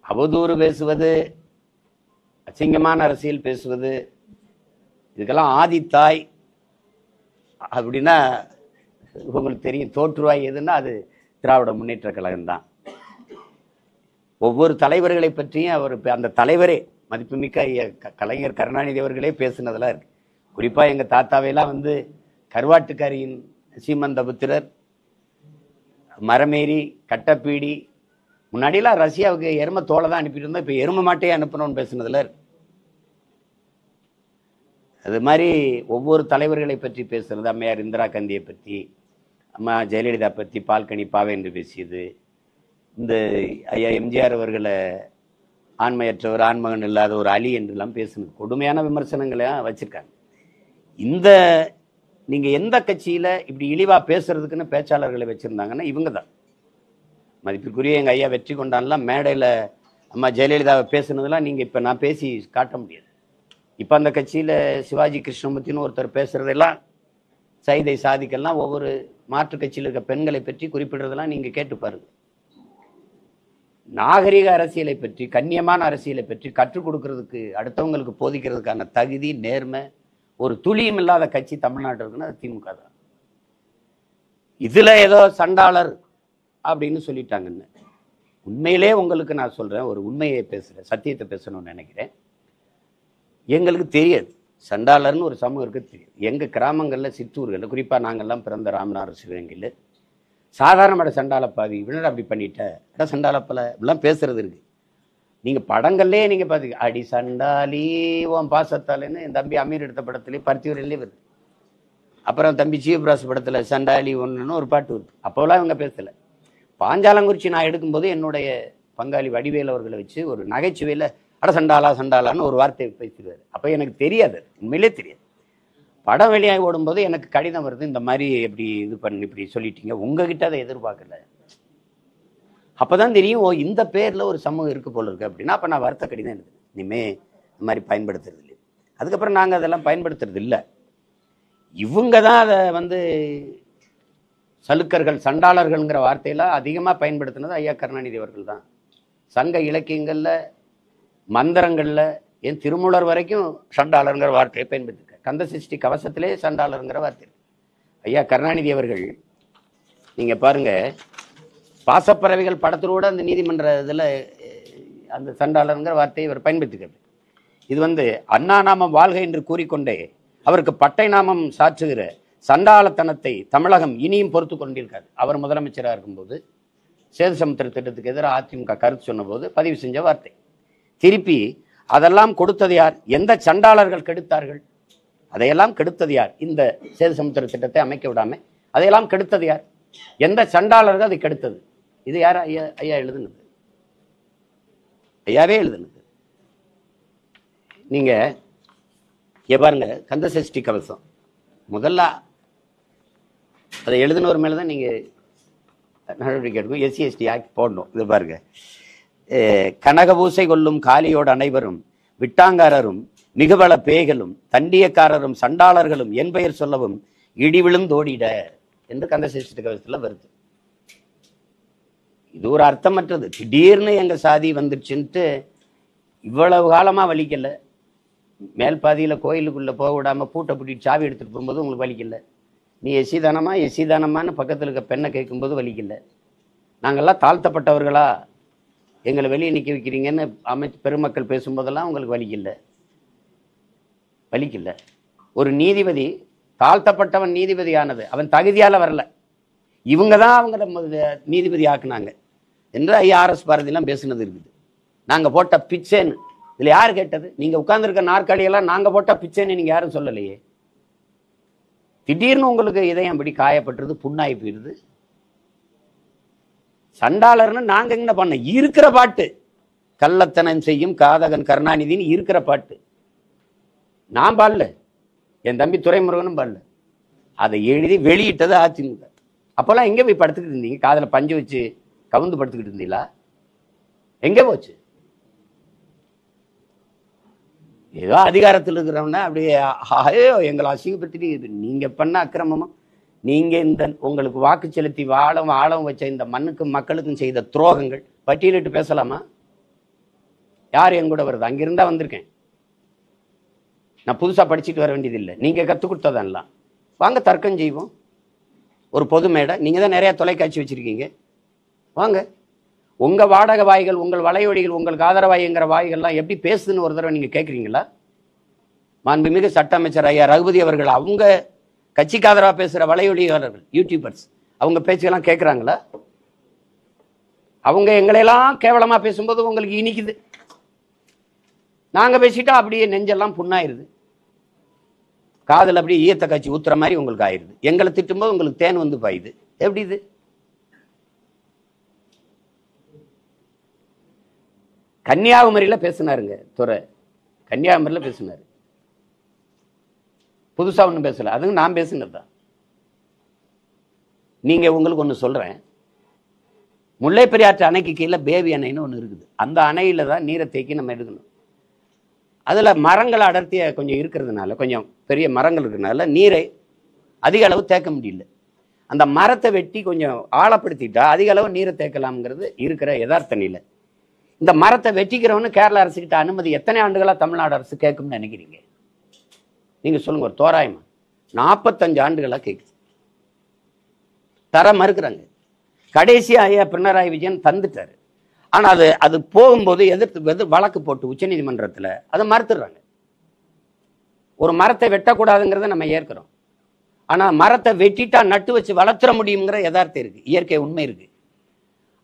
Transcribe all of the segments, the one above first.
அவதூறு பேசுவது, அசிங்கமான அரசியல் பேசுவது, இதுக்கெல்லாம் ஆதித்தாய் அப்படின்னா உங்களுக்கு தெரியும். தோற்றுவாய் எதுன்னா அது திராவிட முன்னேற்ற கழகம் தான். ஒவ்வொரு தலைவர்களை பற்றியும் அவர் அந்த தலைவரே மதிப்புமிக்க கலைஞர் கருணாநிதி அவர்களே பேசுனதெல்லாம் இருக்கு. குறிப்பா எங்க தாத்தாவையெல்லாம் வந்து கருவாட்டுக்காரியின் சீமந்தபுத்திரர், மரமேறி, கட்டப்பீடி, முன்னாடியெல்லாம் ரஷ்யாவுக்கு எரும தோலை தான் அனுப்பிட்டு இருந்தோம், இப்ப எரும மாட்டையே அனுப்பணும்னு பேசுனதுல இருக்கு. அது மாதிரி ஒவ்வொரு தலைவர்களை பற்றி பேசுறது, அம்மையார் இந்திரா காந்தியை பற்றி, அம்மா ஜெயலலிதா பற்றி பால்கனி பாவை என்று பேசியது, இந்த ஐயா எம்ஜிஆர் அவர்களை ஆண்மையற்றவர், ஆண்மகன் இல்லாத ஒரு அலி என்றெல்லாம் பேசுனது கொடுமையான விமர்சனங்களை வச்சிருக்காங்க. இந்த நீங்க எந்த கட்சியில இப்படி இழிவா பேசுறதுக்குன்னு பேச்சாளர்களை வச்சிருந்தாங்கன்னா இவங்க தான். மதிப்பிற்குரிய எங்க ஐயா வெற்றி கொண்டான்லாம் மேடையில அம்மா ஜெயலலிதாவை பேசுனதெல்லாம் நீங்க இப்ப நான் பேசி காட்ட முடியாது. இப்ப அந்த கட்சியில சிவாஜி கிருஷ்ணமூர்த்தின்னு ஒருத்தர் பேசுறதெல்லாம், சைதை சாதிக்கெல்லாம் ஒவ்வொரு மாற்று கட்சியில் இருக்க பெண்களை பற்றி குறிப்பிடுறதெல்லாம் நீங்க கேட்டு பாருங்க. நாகரிக அரசியலை பற்றி, கண்ணியமான அரசியலை பற்றி கற்றுக் கொடுக்கறதுக்கு, அடுத்தவங்களுக்கு போதிக்கிறதுக்கான தகுதி, நேர்மை ஒரு துளியும் இல்லாத கட்சி தமிழ்நாடு இருக்குன்னா அது திமுக தான். இதுல ஏதோ சண்டாளர் அப்படின்னு சொல்லிட்டாங்கன்னு, உண்மையிலே உங்களுக்கு நான் சொல்றேன், ஒரு உண்மையை பேசுறேன், சத்தியத்தை பேசணும்னு நினைக்கிறேன். எங்களுக்கு தெரியாது சண்டாளர்னு ஒரு சமூகம் இருக்கு தெரியாது. எங்க கிராமங்கள்ல, சிற்றூர்கள்ல, குறிப்பா நாங்கெல்லாம் பிறந்த ராமநாதர் சிவகங்கையில் சாதாரண சண்டாளப்பாவி இவனோட அப்படி பண்ணிட்ட அட சண்டாளப்பல இப்படிலாம் பேசுறது இருக்கு. நீங்க படங்கள்லேயே நீங்க பாத்தீங்க, அடி சண்டாலி உன் பாசத்தாலேன்னு என் தம்பி அமீர் எடுத்த படத்துலேயே பருத்தியூரிலே வருது. அப்புறம் தம்பி ஜீவபிராஸ் படத்துல சண்டாலி ஒன்றுன்னு ஒரு பாட்டு வருது. அப்போலாம் இவங்க பேசல. பாஞ்சாலங்குறிச்சி நான் எடுக்கும்போது என்னுடைய பங்காளி வடிவேல் அவர்களை வச்சு ஒரு நகைச்சுவையில அட சண்டாலா சண்டாலான்னு ஒரு வார்த்தையை பேசிடுவாரு. அப்போ எனக்கு தெரியாது, உண்மையிலே தெரியாது. படம் வெளியாகி ஓடும்போது எனக்கு கடிதம் வருது, இந்த மாதிரி எப்படி இது பண்ணி இப்படி சொல்லிட்டீங்க, உங்ககிட்ட அதை எதிர்பார்க்கல. அப்பதான் தெரியும், ஓ இந்த பேர்ல ஒரு சமூகம் இருக்கு போல இருக்கு அப்படின்னா. அப்ப நான் வருத்த கடிதம் எழுது, இனிமே இந்த மாதிரி பயன்படுத்துறது இல்லை. அதுக்கப்புறம் நாங்க அதெல்லாம் பயன்படுத்துறது இல்லை. இவங்க தான் அதை வந்து சலுக்கர்கள், சண்டாளர்கள்ங்கிற வார்த்தையெல்லாம் அதிகமா பயன்படுத்தினது ஐயா கருணாநிதி அவர்கள் தான். சங்க இலக்கியங்கள்ல, மந்திரங்கள்ல, என் திருமூலர் வரைக்கும் சண்டாளருங்கிற வார்த்தையை பயன்படுத்திருக்க. கந்த சஷ்டி கவசத்திலே சண்டாளருங்கிற வார்த்தை. ஐயா கருணாநிதி அவர்கள் நீங்க பாருங்க, பாசப்பறவைகள் படத்தோட அந்த நீதிமன்ற இதுல அந்த சண்டாளருங்கிற வார்த்தையை இவர் பயன்படுத்திக்கிறது. இது வந்து அண்ணா நாமம் வாழ்க என்று கூறிக்கொண்டே அவருக்கு பட்டை நாமம் சாற்றுகிற சண்டாளத்தனத்தை தமிழகம் இனியும் பொறுத்து கொண்டிருக்காரு. அவர் முதலமைச்சராக இருக்கும்போது சேது சமுத்திர திட்டத்துக்கு எதிராக அதிமுக கருத்து சொன்ன போது பதிவு செஞ்ச வார்த்தை. திருப்பி அதெல்லாம் கொடுத்தது யார்? எந்த சண்டாளர்கள் கெடுத்தார்கள்? அதையெல்லாம் கெடுத்தது யார்? இந்த சேது சமுத்திர திட்டத்தை அமைக்க விடாம அதையெல்லாம் கெடுத்தது யார்? எந்த சண்டாளர்கள் அதை கெடுத்தது? இது யார்? ஐயா எழுதுனது, ஐயாவே எழுதுனது. நீங்க பாருங்க, கந்த சஷ்டி கவசம் முதல்ல அதை எழுதினவர் மேலதான் நீங்க நடவடிக்கை எடுக்கும். எஸ்சி எஸ்டி ஆக்ட் போடணும். இது பாருங்க, கனகபூசை கொள்ளும் காலியோடு அனைவரும் விட்டாங்காரரும் மிகுவள பேய்களும் தண்டியக்காரரும் சண்டாளர்களும் என் பெயர் சொல்லவும் இடிவிழுந்தோடிட என்று கந்த சஷ்டி கவசத்துல வருது. இது ஒரு அர்த்தமற்றது. திடீர்னு எங்க சாதி வந்துடுச்சுன்ட்டு இவ்வளவு காலமா வலிக்கல. மேல் பாதியில கோயிலுக்குள்ள போக விடாம பூட்டை பூட்டிட்டு சாவி எடுத்துட்டு போகும்போது உங்களுக்கு வலிக்கல. நீ எஸ்சி தானமா எஸ்சி தானமான்னு பக்கத்துல இருக்க பெண்ணை கேட்கும்போது வலிக்கல. நாங்கெல்லாம் தாழ்த்தப்பட்டவர்களா, எங்களை வெளியே நிக்க வைக்கிறீங்கன்னு பெருமக்கள் பேசும்போதெல்லாம் உங்களுக்கு வலிக்கல. வலிக்கல. ஒரு நீதிபதி, தாழ்த்தப்பட்டவன் நீதிபதி ஆனது அவன் தகுதியால வரல, இவங்க தான் அவங்க நீதிபதி ஆக்குனாங்க என்று ஐயா ஆர் எஸ் பாரதியெல்லாம் பேசுனது இருக்குது. நாங்க போட்ட பிச்சைன்னு இதுல யாரு கேட்டது? நீங்க உட்கார்ந்துருக்க நாற்காலியெல்லாம் நாங்க போட்ட பிச்சைன்னு நீங்க யாரும் சொல்லலையே. திடீர்னு உங்களுக்கு இதயம் அப்படி காயப்பட்டுருது, புண்ணாய் போயிருது. சண்டாளர்னு நாங்க என்ன பண்ண? இருக்கிற பாட்டு, கள்ளத்தனம் செய்யும் காதகன் கருணாநிதினு இருக்கிற பாட்டு நான் பாடல, என் தம்பி துரைமுருகனும் பாடல. அதை எழுதி வெளியிட்டது அதிமுக. அப்பெல்லாம் எங்க போய் படுத்துக்கிட்டு இருந்தீங்க? காதல பஞ்சு வச்சு கவுந்து படுத்துக்கிட்டு இருந்தீங்களா? எங்க போச்சு? ஏதோ அதிகாரத்தில் இருக்கிறவன அப்படியே எங்களை அசிங்கப்படுத்திட்டு நீங்க பண்ண அக்கிரமமும், நீங்க இந்த உங்களுக்கு வாக்கு செலுத்தி வாழவும் வச்ச இந்த மண்ணுக்கும் மக்களுக்கும் செய்த துரோகங்கள் பட்டியலிட்டு பேசலாமா? யார் என் கூட வருது? அங்கிருந்தா வந்திருக்கேன். நான் புதுசா படிச்சுட்டு வர வேண்டியது இல்லை. நீங்க கற்றுக் கொடுத்ததெல்லாம் வாங்க தர்க்கம் செய்வோம். ஒரு பொது மேடை, நீங்க தான் நிறைய தொலைக்காட்சி வச்சிருக்கீங்க, வாங்க. உங்க வாடகை வாய்கள், உங்கள் வலையொலிகள், உங்களுக்கு ஆதரவாய்ங்கிற வாய்கள்லாம் எப்படி பேசுதுன்னு ஒரு தடவை நீங்க கேட்குறீங்களா? மாண்புமிகு சட்ட அமைச்சர் ஐயா ரகுபதி அவர்கள் அவங்க கட்சிக்கு ஆதரவா பேசுற வலையொலியாளர்கள், யூடியூபர்ஸ், அவங்க பேச்சுக்கெல்லாம் கேட்குறாங்களா? அவங்க எங்களையெல்லாம் கேவலமா பேசும்போது உங்களுக்கு இனிக்குது. நாங்க பேசிட்டா அப்படியே நெஞ்செல்லாம் புண்ணாயிருது, காதல் அப்படியே ஈயத்த காட்சி ஊத்துற மாதிரி உங்களுக்கு ஆயிருது. எங்களை திட்டும்போது உங்களுக்கு தேன் வந்து பாயுது. எப்படி இது? கன்னியாகுமரியில பேசினாருங்க துறை, கன்னியாகுமரியில பேசினாரு. புதுசா ஒன்றும் பேசல, அதுவும் நான் பேசுனதுதான். நீங்க உங்களுக்கு ஒன்று சொல்றேன், முல்லை பெரியாற்று அணைக்கு கீழே பேபி அணைன்னு ஒன்று இருக்குது. அந்த அணையில தான் நீரை தேக்கி நம்ம எடுக்கணும். அதுல மரங்கள் அடர்த்திய கொஞ்சம் இருக்கிறதுனால, கொஞ்சம் பெரிய மரங்கள் இருக்கிறதுனால நீரை அதிக அளவு தேக்க முடியல. அந்த மரத்தை வெட்டி கொஞ்சம் ஆழப்படுத்திட்டா அதிக அளவு நீரை தேக்கலாம்ங்கிறது இருக்கிற யதார்த்த நிலை. இந்த மரத்தை வெட்டிக்கிறவனு கேரள அரசுகிட்ட அனுமதி எத்தனை ஆண்டுகளா தமிழ்நாடு அரசு கேட்கும்னு நினைக்கிறீங்க? நீங்க சொல்லுங்க. ஒரு தோராயமா 45 ஆண்டுகளா கேட்குது, தர மறுக்கிறாங்க. கடைசியா ஐயா பினராயி விஜயன் தந்துட்டாரு. ஆனா அது போகும்போது எதிர்த்து வழக்கு போட்டு உச்ச நீதிமன்றத்துல அதை மறுத்துடுறாங்க. ஒரு மரத்தை வெட்டக்கூடாதுங்கிறத நம்ம ஏற்கிறோம். ஆனா மரத்தை வெட்டிட்டா நட்டு வச்சு வளர்த்துற முடியுங்கிற யதார்த்தம் இருக்கு, இயற்கை உண்மை இருக்கு.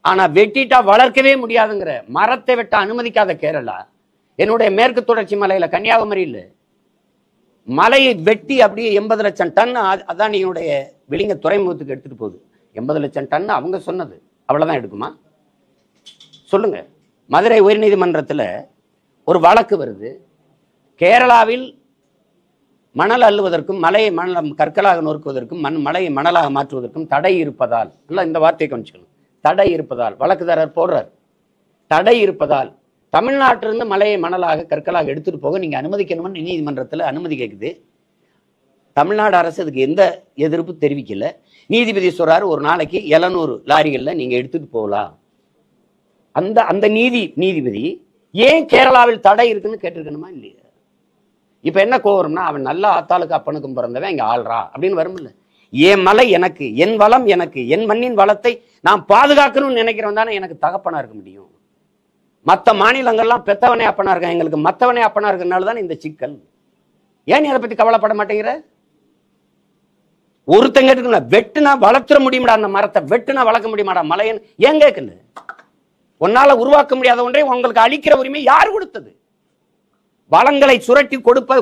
ஆனா வெட்டிட்டா வளர்க்கவே முடியாதுங்கிற, மரத்தை வெட்ட அனுமதிக்காத கேரளா, என்னுடைய மேற்கு தொடர்ச்சி மலையில கன்னியாகுமரியில் மலையை வெட்டி அப்படியே 80 லட்சம் டன் அதானியினுடைய விளிங்க துறைமுகத்துக்கு எடுத்துட்டு போகுது. 80 லட்சம் டன் அவங்க சொன்னது, அவ்வளவுதான் எடுக்குமா சொல்லுங்க. மதுரை உயர்நீதிமன்றத்தில் ஒரு வழக்கு வருது, கேரளாவில் மணல் அள்ளுவதற்கும் மலையை மணல் கற்களாக நொறுக்குவதற்கும் மலையை மணலாக மாற்றுவதற்கும் தடை இருப்பதால், இந்த வார்த்தையை கொஞ்சிக்கணும், தடை இருப்பதால் வழக்குதாரர் போடுறார். தடை இருப்பதால் தமிழ்நாட்டிலிருந்து மலையை மணலாக கற்களாக எடுத்துட்டு போக நீங்க அனுமதிக்கணும்னு நீதிமன்றத்தில் அனுமதி கேட்குது. தமிழ்நாடு அரசு அதுக்கு எந்த எதிர்ப்பு தெரிவிக்கல. நீதிபதி சொல்றாரு, ஒரு நாளைக்கு 700 லாரிகள்ல நீங்க எடுத்துட்டு போகலாம். அந்த நீதிபதி ஏன் கேரளாவில் தடை இருக்குன்னு கேட்டிருக்கணுமா இல்லையா? இப்ப என்ன கோவம்னா, அவன் நல்ல ஆத்தாளுக்கு அப்பனுக்கும் பிறந்தவன் இங்க ஆள்றா அப்படின்னு வரும்ல. என் மலை எனக்கு, என் வளம் எனக்கு, என் மண்ணின் வளத்தை நான் பாதுகாக்கணும்னு நினைக்கிறவன் தானே எனக்கு தகப்பனா இருக்க முடியும். மற்ற மாநிலங்கள்லாம் பெத்தவனே அப்பனா இருக்கான், எங்களுக்கு மத்தவனே அப்பனா இருக்கிறதுனால தான் இந்த சிக்கல். ஏன் அதை பத்தி கவலைப்பட மாட்டேங்கிற? ஒருத்தங்க வெட்டுனா வளர்த்துற முடியுமாடா, அந்த மரத்தை வெட்டுனா வளர்க்க முடியுமாடா மலையன் ஏன் கேட்கல? உன்னால உருவாக்க முடியாத ஒன்றை உங்களுக்கு அளிக்கிற உரிமை யார் கொடுத்தது? வளங்களை சுரட்டி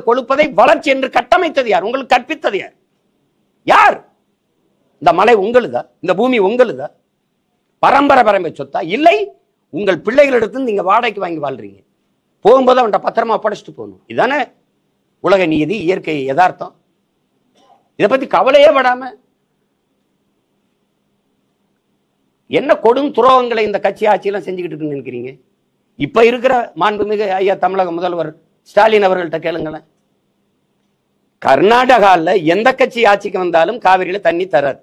கொடுப்பதை வளர்ச்சி என்று கட்டமைத்தது யார்? உங்களுக்கு கற்பித்தது யார்? யார்? இந்த மலை உங்களுதா? இந்த பூமி உங்களுதா? பரம்பரை சொத்தா? இல்லை, உங்கள் பிள்ளைகளிடத்து நீங்க வாடகைக்கு வாங்கி வாழ்றீங்க. போகும்போது அவன்கிட்ட பத்திரமா ஒப்படைச்சிட்டு போகணும். இதுதானே உலக நீதி, இயற்கை யதார்த்தம். இதை பத்தி கவலையே படாம என்ன கொடும் துரோகங்களை இந்த கட்சி ஆட்சியெல்லாம் செஞ்சுக்கிட்டு இருக்குன்னு நினைக்கிறீங்க? இப்ப இருக்கிற மாண்புமிகு ஐயா தமிழக முதல்வர் ஸ்டாலின் அவர்கள்ட்ட கேளுங்களேன். கர்நாடகாவில் எந்த கட்சி ஆட்சிக்கு வந்தாலும் காவிரியில தண்ணி தராது.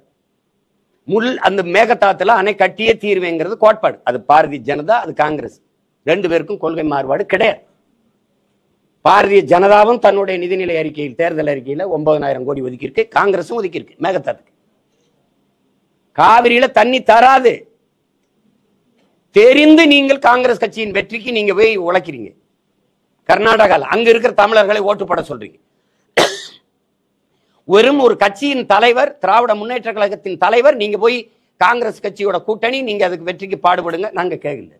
அந்த மேகதாத்துல அணை கட்டியே தீர்வேங்கிறது கோட்பாடு. அது பாரதிய ஜனதா, அது காங்கிரஸ், ரெண்டு பேருக்கும் கொள்கை மாறுபாடு கிடையாது. பாரதிய ஜனதாவும் தன்னுடைய நிதிநிலை அறிக்கையில், தேர்தல் அறிக்கையில 9000 கோடி ஒதுக்கியிருக்கு, காங்கிரஸும் ஒதுக்கியிருக்கு மேகதாத்துக்கு. காவிரியில தண்ணி தராது. தெரிந்து நீங்கள் காங்கிரஸ் கட்சியின் வெற்றிக்கு நீங்க போய் உழைக்கிறீங்க. கர்நாடகாவில் அங்க இருக்கிற தமிழர்களை ஓட்டு போட சொல்றீங்க. வெறும் ஒரு கட்சியின் தலைவர், திராவிட முன்னேற்ற கழகத்தின் தலைவர், நீங்க போய் காங்கிரஸ் கட்சியோட கூட்டணி, நீங்க அதுக்கு வெற்றிக்கு பாடுபடுங்க, நாங்க கேட்கல.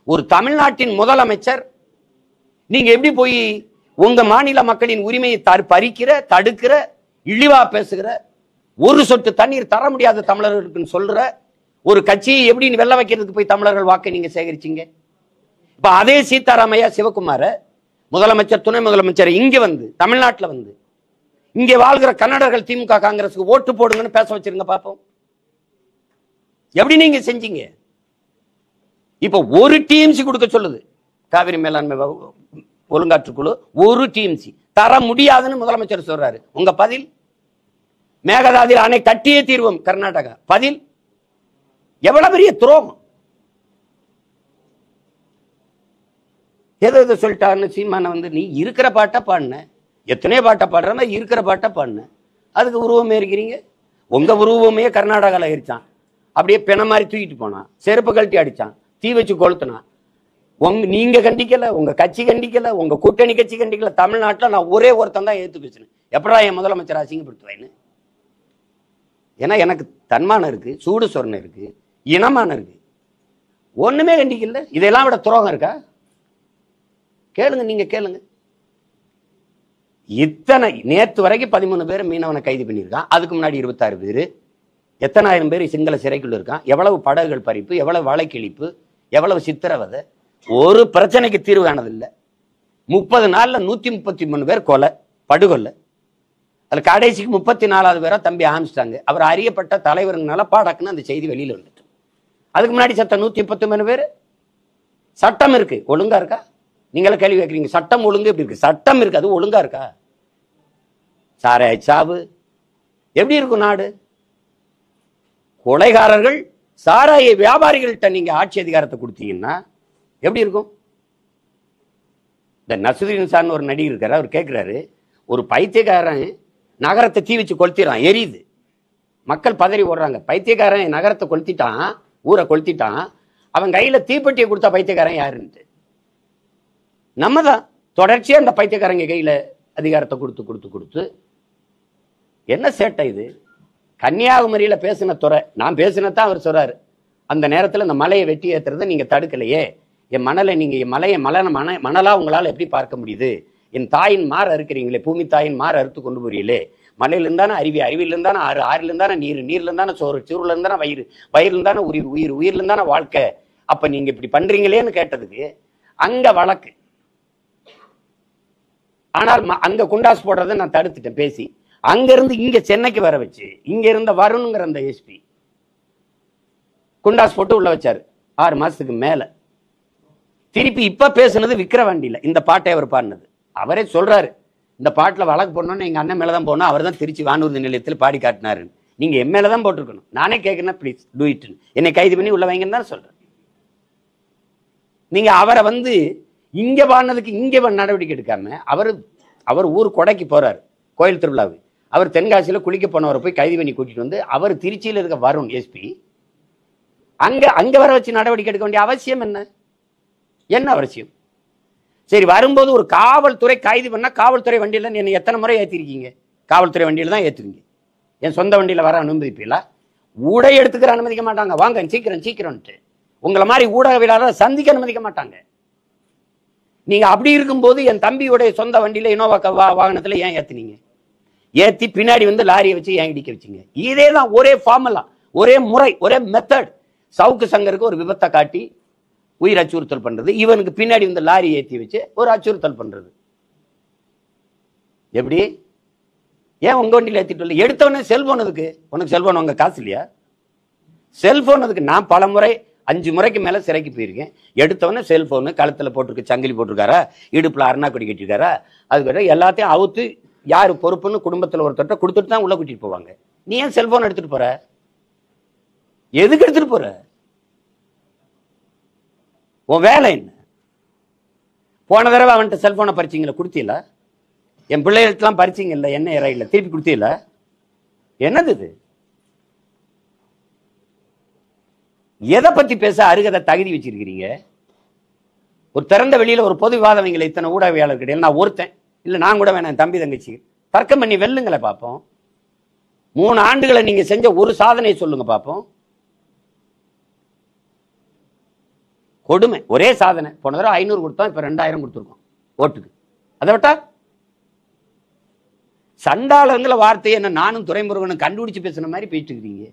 ஒரு தமிழ்நாட்டின் முதலமைச்சர் நீங்க எப்படி போய் உங்க மாநில மக்களின் உரிமையை பறிக்கிற, தடுக்கிற, இழிவா பேசுகிற, ஒரு சொட்டு தண்ணீர் தர முடியாத தமிழர்களுக்கு சொல்ற ஒரு கட்சியை எப்படி வெல்ல வைக்கிறதுக்கு போய் தமிழர்கள் வாக்கை நீங்க சேகரிச்சீங்க? இப்ப அதே சீதாராமையா சிவகுமார முதலமைச்சர், துணை முதலமைச்சர் இங்க வந்து, தமிழ்நாட்டில் வந்து இங்கே வாழ்கிற கன்னடர்கள் திமுக காங்கிரஸுக்கு ஓட்டு போடுங்கன்னு பேச வச்சிருங்க பாப்போம். எப்படி நீங்க செஞ்சீங்க? இப்ப ஒரு டிஎம்சி கொடுக்க சொல்லுது காவிரி மேலாண்மை ஒழுங்காற்றுக்குழு, ஒரு டிஎம்சி தர முடியாதுன்னு முதலமைச்சர் சொல்றாரு. உங்க பதில்? மேகதாதில் அணை கட்டியே தீர்வோம் கர்நாடகா. பதில்? எவ்வளவு பெரிய துரோகம்! ஏதோ சொல்லிட்டாருன்னு சீமான வந்து நீ இருக்கிற பாட்டை பாடின, எத்தனையோ பாட்டை பாடுறா, இருக்கிற பாட்டை பாடின, அதுக்கு உருவமே இருக்கிறீங்க. உங்க உருவமே கர்நாடகாவில் ஆயிடுச்சான், அப்படியே பிணை மாதிரி தூக்கிட்டு போனான், செருப்பு கழட்டி அடிச்சான், தீ வச்சு கொளுத்துனான். நீங்க கண்டிக்கல, உங்க கட்சி கண்டிக்கல, உங்க கூட்டணி கட்சி கண்டிக்கல. தமிழ்நாட்டில் நான் ஒரே ஒருத்தன் தான் ஏத்து பேசினேன், எப்படா என் முதலமைச்சர் அசிங்கப்படுத்துவேன்னு. ஏன்னா எனக்கு தன்மானம் இருக்கு, சூடு சொரணம் இருக்கு, இனமானம் இருக்கு. ஒண்ணுமே கண்டிக்கல. இதெல்லாம் விட துரோகம் இருக்கா? கேளுங்க, நீங்க கேளுங்க. இத்தனை நேற்று வரைக்கும் 13 பேர் மீனவனை கைது பண்ணியிருக்கான். அதுக்கு முன்னாடி 26 பேர், எத்தனாயிரம் பேர் சிங்கள சிறைக்குள்ள இருக்கான். எவ்வளவு படகுகள் பறிப்பு, எவ்வளவு வலைக்கிழிப்பு, எவ்வளவு சித்திரவதை. ஒரு பிரச்சனைக்கு தீர்வு ஆனதில்லை. 30 நாள்ல 133 பேர் கொலை, படுகொலை. அதுல கடைசிக்கு 34வது பேரா தம்பி ஆரம்பிச்சிட்டாங்க. அவர் அறியப்பட்ட தலைவருங்கனால பாடக்குன்னு அந்த செய்தி வெளியில வந்துட்டு. அதுக்கு முன்னாடி சத்த 133 பேர். சட்டம் இருக்கு, ஒழுங்கா இருக்கா? நீங்கள கேள்வி கேட்கறீங்க, சட்டம் ஒழுங்கு எப்படி இருக்கு? சட்டம் இருக்கு, அது ஒழுங்கா இருக்கா? சாராய சாவு எப்படி இருக்கும் நாடு? கொலைகாரர்கள் சாராய வியாபாரிகள்கிட்ட நீங்க ஆட்சி அதிகாரத்தை கொடுத்தீங்கன்னா எப்படி இருக்கும்? இந்த நசுதீன் சார்னு ஒரு நடிகர் இருக்காரு, அவர் கேட்கிறாரு, ஒரு பைத்தியக்காரன் நகரத்தை தீ வச்சு கொளுத்திடுறான், எரியுது, மக்கள் பதறி ஓடுறாங்க. பைத்தியக்காரன் நகரத்தை கொளுத்திட்டான், ஊரை கொளுத்திட்டான், அவன் கையில தீப்பெட்டியை கொடுத்தா பைத்தியக்காரன் யாருன்ட்டு. நம்ம தான் தொடர்ச்சியா அந்த பைத்தியக்காரங்க கையில அதிகாரத்தை கொடுத்து கொடுத்து கொடுத்து என்ன சேட்டை இது? கன்னியாகுமரியில பேசின துறை, நான் பேசினதான் அவர் சொல்றாரு, அந்த நேரத்தில் இந்த மலையை வெட்டி ஏத்துறதை நீங்க தடுக்கலையே, என் மணலை நீங்க மலையை மணலா உங்களால் எப்படி பார்க்க முடியுது? என் தாயின் மாற அறுக்கிறீங்களே, பூமி தாயின் மாற அறுத்து கொண்டு போறீங்களே, மலையில இருந்தானே அருவி, அருவியில இருந்தானே ஆறு, ஆறுல இருந்தானே நீர், நீர்ல இருந்தானே சோறு, சோறுல இருந்தானே வயிறு, வயிறுல இருந்தானே உயிர், உயிர் உயிர்ல இருந்தானே வாழ்க்கை. அப்ப நீங்க இப்படி பண்றீங்களேன்னு கேட்டதுக்கு அங்க வழக்கு. ஆனால் அங்க குண்டாஸ் போடுறதை நான் தடுத்துட்டேன் பேசி. அங்க இருந்து இங்க சென்னைக்கு வர வச்சு, இங்க இருந்த வருணுங்கிற அந்த எஸ்பி குண்டாஸ் போட்டு உள்ள வச்சாரு 6 மாசத்துக்கு மேல. திருப்பி இப்ப பேசுனது விக்கிரவாண்டியில இந்த பாட்டை அவர் பாடினது. அவரே சொல்றாரு, இந்த பாட்டுல வழக்கு போடணும்னு எங்க அண்ணன் மேலதான் போனோம், அவர் தான் திருச்சி வானூர்தி நிலையத்தில் பாடி காட்டினாரு. நீங்க என் மேலதான் போட்டிருக்கணும், நானே கேட்கணும், ப்ளீஸ் டூ இட், என்னை கைது பண்ணி உள்ள வைங்கன்னு தான் சொல்றேன். நீங்க அவரை வந்து இங்க பாடினதுக்கு இங்க நடவடிக்கை எடுக்காம அவர் ஊர் கொடைக்கு போறாரு கோயில் திருவிழாவு, அவர் தென்காசியில குளிக்க போனவரை போய் கைது பண்ணி கூட்டிட்டு வந்து அவர் திருச்சியில் இருக்க வருண் எஸ்பி அங்க வர வச்சு நடவடிக்கை எடுக்க வேண்டிய அவசியம் என்ன? என்ன அவசியம்? சரி, வரும்போது ஒரு காவல்துறை கைது பண்ணா காவல்துறை வண்டியில என்ன எத்தனை முறை ஏத்திருக்கீங்க? காவல்துறை வண்டியில தான் ஏத்துவீங்க, என் சொந்த வண்டியில வர அனுமதிப்பீங்களா? ஊடக எடுத்துக்கிற அனுமதிக்க மாட்டாங்க, வாங்க சீக்கிரம் சீக்கிரம்ட்டு. உங்களை மாதிரி ஊடகவியலாளர் சந்திக்க அனுமதிக்க மாட்டாங்க. நீங்க அப்படி இருக்கும்போது என் தம்பியுடைய சொந்த வண்டியில இனோவா வாகனத்துல ஏன் ஏத்துனீங்க? ஏத்தி பின்னாடி வந்து லாரியை வச்சு ஏன் இடிக்க வச்சீங்க? இதேதான் ஒரே ஃபார்முலா, ஒரே முறை, ஒரே மெத்தட். சவுக்கு சங்கருக்கு ஒரு விபத்தை காட்டி உயிர் அச்சுறுத்தல் பண்றது, இவனுக்கு பின்னாடி வந்து லாரி ஏற்றி வச்சு ஒரு அச்சுறுத்தல் பண்றது. எப்படி? ஏன் உங்க வண்டியில் ஏற்றிட்டு எடுத்தவொடனே செல்போன் எதுக்கு? உனக்கு செல்போன் உங்க காசு இல்லையா? செல்போன் எதுக்கு? நான் பல முறை 5 முறைக்கு மேல சிறைக்கு போயிருக்கேன். எடுத்தவொடனே செல்போனு கழுத்துல போட்டிருக்கு, சங்கிலி போட்டிருக்காரா, இடுப்புல அருணாக்கொடி கட்டிருக்காரா, அதுக்கு எல்லாத்தையும் அவுத்து யாரு பொறுப்புன்னு குடும்பத்தில் ஒருத்தட்ட கொடுத்துட்டு தான் உள்ள கூட்டிட்டு போவாங்க. நீ ஏன் செல்போன் எடுத்துட்டு போற? எதுக்கு எடுத்துட்டு போற? உன் வேலை என்ன? போன தடவை அவன்கிட்ட செல்போனை பறிச்சிங்களா, கொடுத்தீங்களா? என் பிள்ளைகளுக்கெல்லாம் பறிச்சிங்க இல்ல, என்ன இறையில திருப்பி கொடுத்தீங்களா? என்னது இது? எதை பத்தி பேச அருகதை தகுதி வச்சிருக்கிறீங்க? ஒரு திறந்த வெளியில ஒரு பொது விவாதவங்களை இத்தனை ஊடகவியாளர் கிடையாது. நான் ஒருத்தன் இல்ல, நான் கூட வேணாம், தம்பி தங்கச்சி தர்க்கம் பண்ணி வெல்லுங்களை பார்ப்போம். 3 ஆண்டுகளை நீங்க செஞ்ச ஒரு சாதனை சொல்லுங்க பார்ப்போம். கொடுமை, ஒரே சாதனை. போன தடவை 500 கொடுத்தோம், இப்ப 2000 கொடுத்துருக்கோம் ஓட்டுக்கு. அதை விட்டா சண்டாளங்கிற வார்த்தையை என்ன நானும் துரைமுருகனும் கண்டுபிடிச்சு பேசுன மாதிரி பேசிட்டு இருக்கீங்க.